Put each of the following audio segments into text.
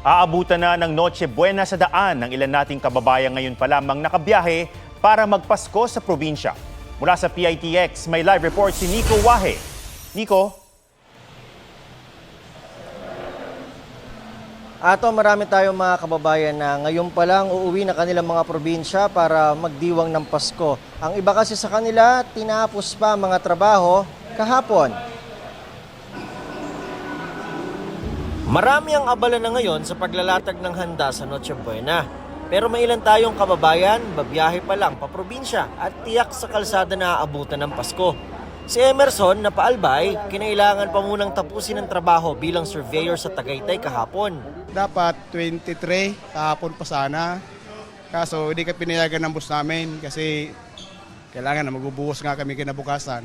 Aabutan na ng Noche Buena sa daan ng ilan nating kababayan ngayon pa lamang nakabiyahe para magpasko sa probinsya. Mula sa PITX, may live report si Nico Wahe. Nico? Ato, marami tayong mga kababayan na ngayon pa lang uuwi na kanilang mga probinsya para magdiwang ng Pasko. Ang iba kasi sa kanila, tinapos pa mga trabaho kahapon. Marami ang abala na ngayon sa paglalatag ng handa sa Noche Buena. Pero may ilan tayong kababayan, babiyahe pa lang pa probinsya at tiyak sa kalsada na aabutan ng Pasko. Si Emerson na paalbay, kinailangan pa munang tapusin ang trabaho bilang surveyor sa Tagaytay kahapon. Dapat 23, kahapon pa sana. Kaso hindi ka pinayagan ng bus namin kasi kailangan na magbubuhos nga kami kinabukasan.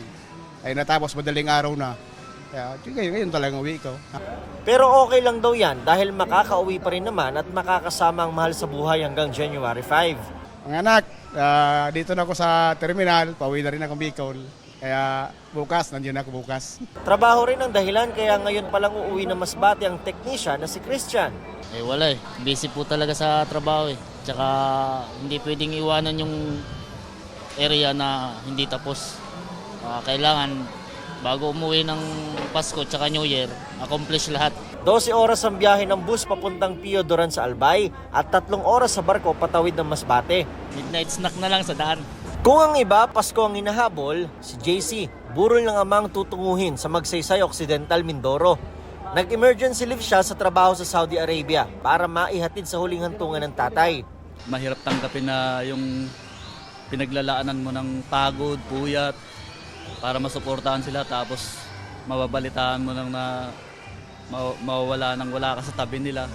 Ay natapos madaling araw na. Kaya ngayon talagang uwi ko. Pero okay lang daw yan dahil makakauwi pa rin naman at makakasama ang mahal sa buhay hanggang January 5. Mga anak, dito na ako sa terminal, pauwi na rin ako Bicol. Kaya bukas, nandiyan ako bukas. Trabaho rin ang dahilan kaya ngayon palang uuwi na Masbate ang technician na si Christian. Wala eh. Busy po talaga sa trabaho eh. Tsaka hindi pwedeng iwanan yung area na hindi tapos. Kailangan bago umuwi ng Pasko tsaka New Year, accomplish lahat. 12 oras ang biyahe ng bus papuntang Pio Duran sa Albay at 3 oras sa barko patawid ng Masbate. Midnight snack na lang sa daan. Kung ang iba, Pasko ang hinahabol, si JC, burol ng amang tutunguhin sa Magsaysay Occidental, Mindoro. Nag-emergency leave siya sa trabaho sa Saudi Arabia para maihatid sa huling hantungan ng tatay. Mahirap tanggapin na yung pinaglalaanan mo ng pagod, puyat, para masuportahan sila tapos mababalitaan mo lang na mawawala nang wala ka sa tabi nila.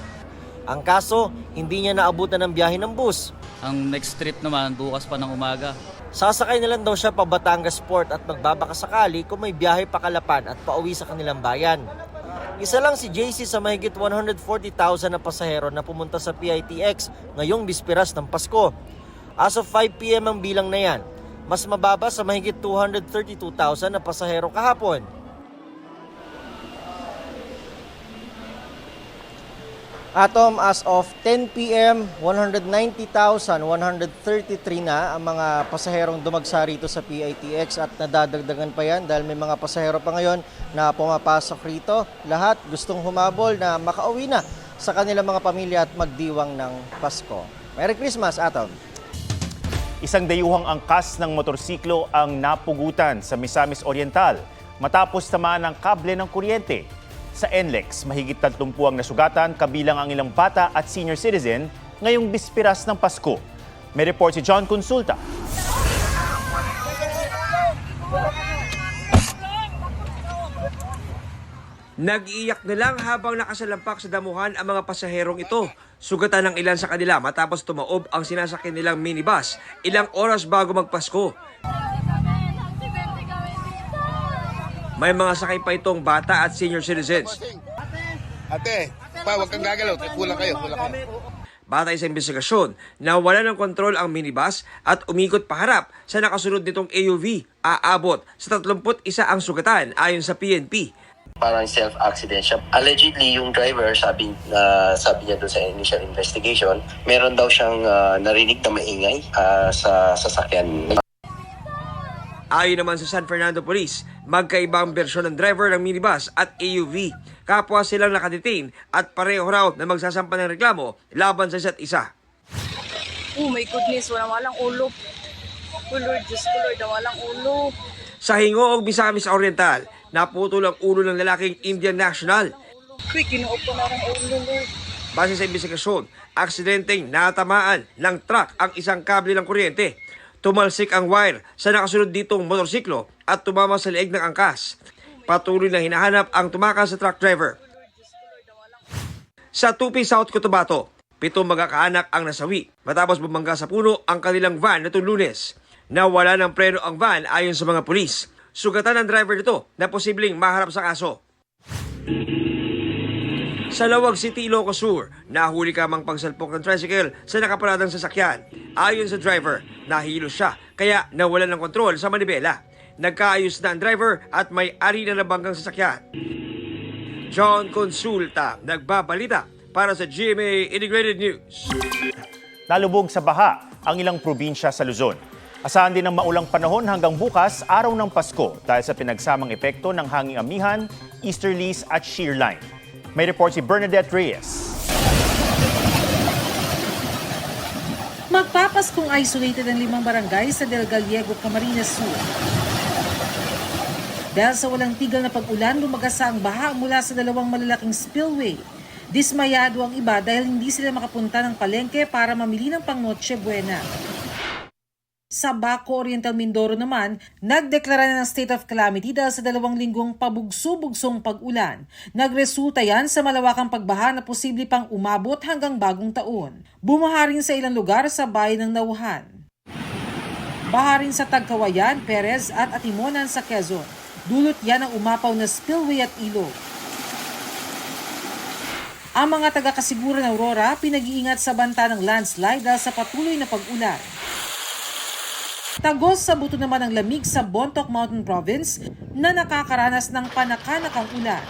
Ang kaso, hindi niya naabutan ng biyahe ng bus. Ang next trip naman bukas pa ng umaga. Sasakay na lang daw siya pa Batangas Port at magbabaka sakali kung may biyahe pa Calapan at pauwi sa kanilang bayan. Isa lang si JC sa mahigit 140,000 na pasahero na pumunta sa PITX ngayong bisperas ng Pasko. As of 5 p.m. ang bilang na yan, mas mababa sa mahigit 232,000 na pasahero kahapon. Atom, as of 10 p.m., 190,133 na ang mga pasaherong dumagsa rito sa PITX at nadadagdagan pa yan dahil may mga pasahero pa ngayon na pumapasok rito. Lahat gustong humabol na makauwi na sa kanilang mga pamilya at magdiwang ng Pasko. Merry Christmas, Atom! Isang dayuhang angkas ng motorsiklo ang napugutan sa Misamis Oriental matapos tamaan ng kable ng kuryente. Sa NLEX, mahigit 30 ang nasugatan kabilang ang ilang bata at senior citizen ngayong bispiras ng Pasko. May report si John Consulta. Nag-iiyak na lang habang nakasalampak sa damuhan ang mga pasaherong ito. Sugatan ng ilan sa kanila matapos tumaob ang sinasakyan nilang minibus ilang oras bago magpasko. May mga sakay pa itong bata at senior citizens. Ate, huwag kang gagalaw. Kulang kayo. Batay sa investigasyon, nawala ng kontrol ang minibus at umikot paharap sa nakasunod nitong AUV. Aabot sa 31 ang sugatan ayon sa PNP. Parang self-accident siya. Allegedly, yung driver, sabi niya doon sa initial investigation, meron daw siyang narinig na maingay sa sasakyan. Ayon naman sa San Fernando Police, magkaibang bersyon ng driver ng minibus at AUV. Kapwa silang nakadetain at pareho raw na magsasampa ng reklamo laban sa isa't isa. Oh my goodness, walang ulo. Oh Lord, Diyos ko Lord, walang ulo. Sa Hingoog, Misamis Oriental, naputol ang ulo ng lalaking Indian national. Quick, kinuop ko na ng ulo, Lord. Base sa investigasyon, aksidenteng natamaan ng truck ang isang kable ng kuryente. Tumalsik ang wire sa nakasunod ditong motorsiklo at tumama sa leeg ng angkas. Patuloy na hinahanap ang tumakas sa truck driver. Sa Tupi, South Cotabato, 7 magkakaanak ang nasawi matapos bumangga sa puno ang kanilang van nitong Lunes. Nawala ng preno ang van ayon sa mga pulis. Sugatan ng driver nito na posibleng maharap sa kaso. Sa Lawag City, Ilocos Sur, nahuli kamang pagsalpok ng tricycle sa nakaparadang sasakyan. Ayon sa driver, nahilo siya kaya nawalan ng kontrol sa manibela. Nagkaayos na ang driver at may-ari na nabanggang sasakyan. John Consulta, nagbabalita para sa GMA Integrated News. Nalubog sa baha ang ilang probinsya sa Luzon. Asahan din ng maulang panahon hanggang bukas, araw ng Pasko, dahil sa pinagsamang epekto ng hanging amihan, easterlies at shear line. May report si Bernadette Reyes. Magpapaskong isolated ang 5 barangay sa Del Gallego, Camarines Sur. Dahil sa walang tigil na pag-ulan, lumagasa ang baha mula sa 2 malalaking spillway. Dismayado ang iba dahil hindi sila makapunta ng palengke para mamili ng pang Noche Buena. Sa Baco, Oriental Mindoro naman, nagdeklara na ng state of calamity dahil sa 2 linggong pabugso-bugsong pag-ulan. Nagresulta yan sa malawakang pagbaha na posible pang umabot hanggang bagong taon. Bumaha rin sa ilang lugar sa bayan ng Nauhan. Baha rin sa Tagkawayan, Perez at Atimonan sa Quezon. Dulot yan ang umapaw na spillway at ilog. Ang mga taga-Kasigura ng Aurora pinag-iingat sa banta ng landslide dahil sa patuloy na pag-ulan. Tagos sa buto naman ang lamig sa Bontoc Mountain Province na nakakaranas ng panakanakang ulan.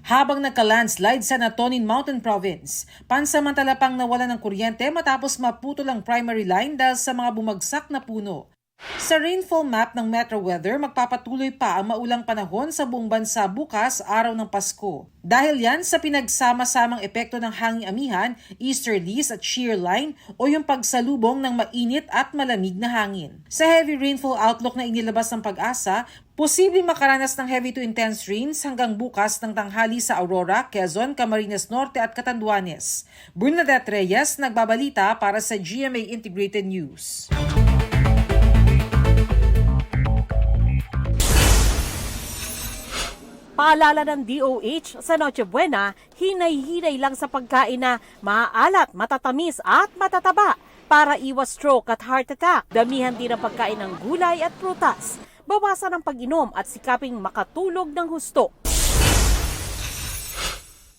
Habang nagka-landslide sa Natonin Mountain Province, pansamantala pang nawalan ng kuryente matapos maputol ang primary line dahil sa mga bumagsak na puno. Sa rainfall map ng Metro Weather, magpapatuloy pa ang maulang panahon sa buong bansa bukas, araw ng Pasko. Dahil yan sa pinagsama-samang epekto ng hanging amihan, easterlies at shear line o yung pagsalubong ng mainit at malamig na hangin. Sa heavy rainfall outlook na inilabas ng Pag-asa, posibleng makaranas ng heavy to intense rains hanggang bukas ng tanghali sa Aurora, Quezon, Camarines Norte at Catanduanes. Bernadette Reyes, nagbabalita para sa GMA Integrated News. Paalala ng DOH sa Noche Buena, hinay-hinay lang sa pagkain na maaalat, matatamis at matataba para iwas stroke at heart attack. Damihan din ang pagkain ng gulay at prutas. Bawasan ang pag-inom at sikaping makatulog ng husto.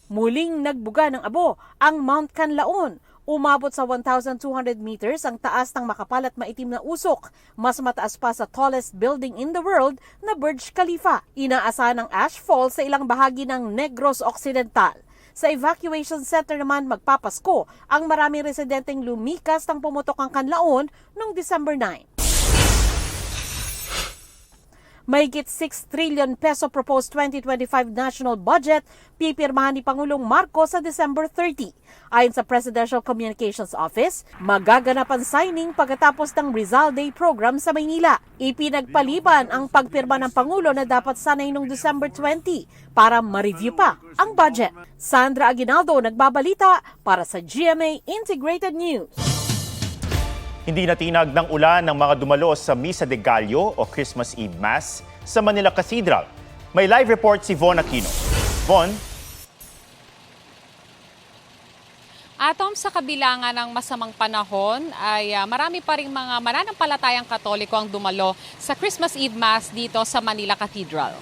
Muling nagbuga ng abo ang Mount Canlaon. Umabot sa 1,200 meters ang taas ng makapal at maitim na usok. Mas mataas pa sa tallest building in the world na Burj Khalifa. Inaasahan ng ashfall sa ilang bahagi ng Negros Occidental. Sa evacuation center naman magpapasko ang maraming residenteng lumikas ng pumutok ang Canlaon noong December 9. Mahigit 6 trillion peso proposed 2025 national budget pipirmahan ni Pangulong Marcos sa December 30. Ayon sa Presidential Communications Office, magaganap ang signing pagkatapos ng Rizal Day program sa Maynila. Ipinagpaliban ang pagpirma ng Pangulo na dapat sanay noong December 20 para ma-review pa ang budget. Sandra Aguinaldo nagbabalita para sa GMA Integrated News. Hindi natinag ng ulan ng mga dumalo sa Misa de Gallo o Christmas Eve Mass sa Manila Cathedral. May live report si Von Aquino. Von? Atom, sa kabilangan ng masamang panahon ay marami pa ring mga mananampalatayang Katoliko ang dumalo sa Christmas Eve Mass dito sa Manila Cathedral.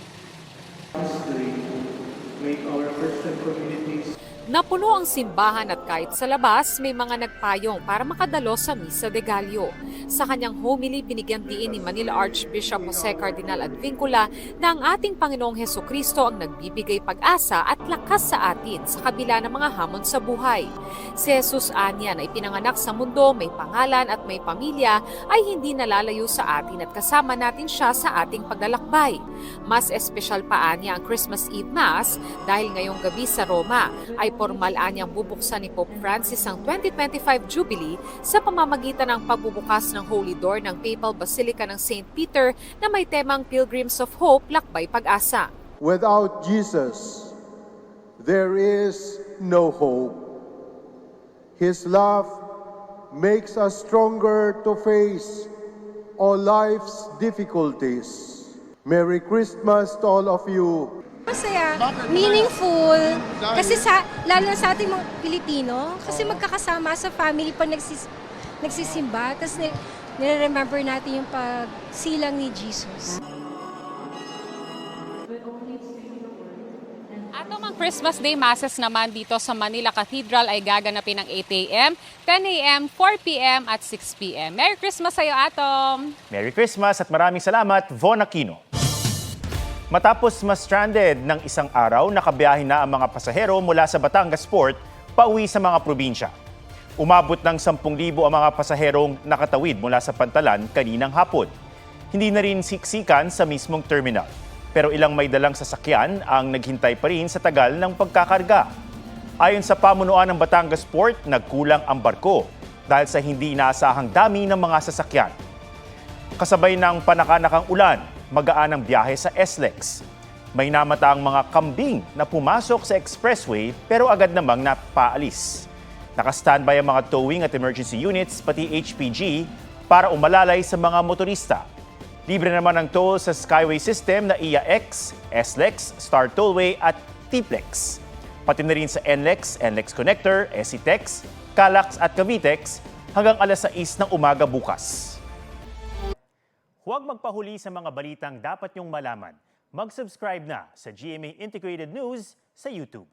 Napuno ang simbahan at kahit sa labas, may mga nagpayong para makadalo sa Misa de Gallo. Sa kanyang homily, binigyan diin ni Manila Archbishop Jose Cardinal Advincula na ang ating Panginoong Hesukristo ang nagbibigay pag-asa at lakas sa atin sa kabila ng mga hamon sa buhay. Si Jesus anya na ipinanganak sa mundo, may pangalan at may pamilya, ay hindi nalalayo sa atin at kasama natin siya sa ating paglalakbay. Mas espesyal pa anya ang Christmas Eve Mass dahil ngayong gabi sa Roma ay formal anyang bubuksan ni Pope Francis ang 2025 Jubilee sa pamamagitan ng pagbubukas ng Holy Door ng Papal Basilica ng St. Peter na may temang Pilgrims of Hope, Lakbay Pag-asa. Without Jesus, there is no hope. His love makes us stronger to face all life's difficulties. Merry Christmas to all of you. Masaya, meaningful, kasi lalo sa ating mga Pilipino, kasi magkakasama sa family pa nagsisimba, tapos nire-remember natin yung pagsilang ni Jesus. Atom, ang Christmas Day Masses naman dito sa Manila Cathedral ay gaganapin ng 8 a.m., 10 a.m., 4 p.m. at 6 p.m. Merry Christmas sa'yo, Atom! Merry Christmas at maraming salamat, Von Aquino. Matapos ma-stranded ng isang araw, nakabiyahe na ang mga pasahero mula sa Batangas Port pauwi sa mga probinsya. Umabot ng 10,000 ang mga pasaherong nakatawid mula sa Pantalan kaninang hapon. Hindi na rin siksikan sa mismong terminal. Pero ilang may dalang sasakyan ang naghintay pa rin sa tagal ng pagkakarga. Ayon sa pamunuan ng Batangas Port, nagkulang ang barko dahil sa hindi inaasahang dami ng mga sasakyan. Kasabay ng panakanakang ulan, magaan ang biyahe sa SLEX. May namataang mga kambing na pumasok sa expressway pero agad namang napaalis. Naka-standby ang mga towing at emergency units pati HPG para umalalay sa mga motorista. Libre naman ang toll sa Skyway system na IAX, SLEX, Star Tollway at TPLEX. Pati na rin sa NLEX, NLEX Connector, SCTEX, CALAX at Cavitex hanggang alas 6 ng umaga bukas. Huwag magpahuli sa mga balitang dapat niyong malaman. Mag-subscribe na sa GMA Integrated News sa YouTube.